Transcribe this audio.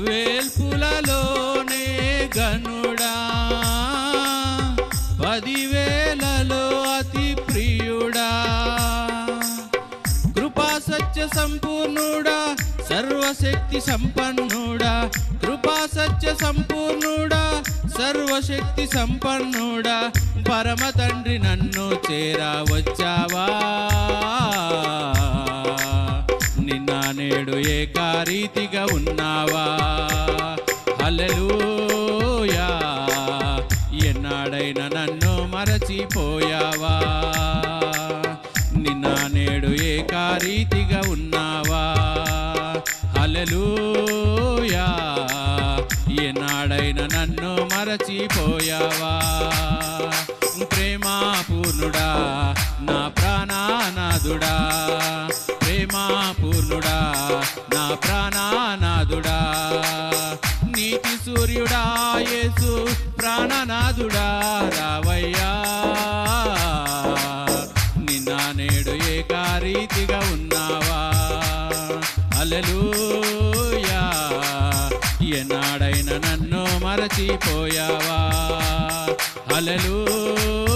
వేల్పులలోనే గనుడా, 10,000లలో అతి ప్రియుడా, కృపా సత్య సంపూర్ణుడా, సర్వశక్తి సంపన్నుడా, కృపా సత్య సంపూర్ణుడా, సర్వశక్తి సంపన్నుడా, పరమ తండ్రి నన్ను చేరా వచ్చావా, నిన్న నేడు ఏకారీతిగా ఉన్నావా. హల్లెలూయా, ఎన్నాడైనా నన్ను మరచిపోయావా, నిన్న నేడు ఏకారీతిగా ఉన్నావా. హల్లెలూయా, ఎన్నాడైనా నన్ను మరచిపోయావా. ప్రేమాపూర్ణుడా నా ప్రాణనాథుడా, ప్రేమాపూర్ణుడా నా ప్రాణనాథుడా, నీతి సూర్యుడా యేసు ప్రాణనాథుడా రావయ్యా, నిన్న నేడు ఏకారీతిగా ఉన్నావా. హల్లెలూయా, ఎన్నాడైనా నన్ను మరచిపోయావా. హల్లెలూయా.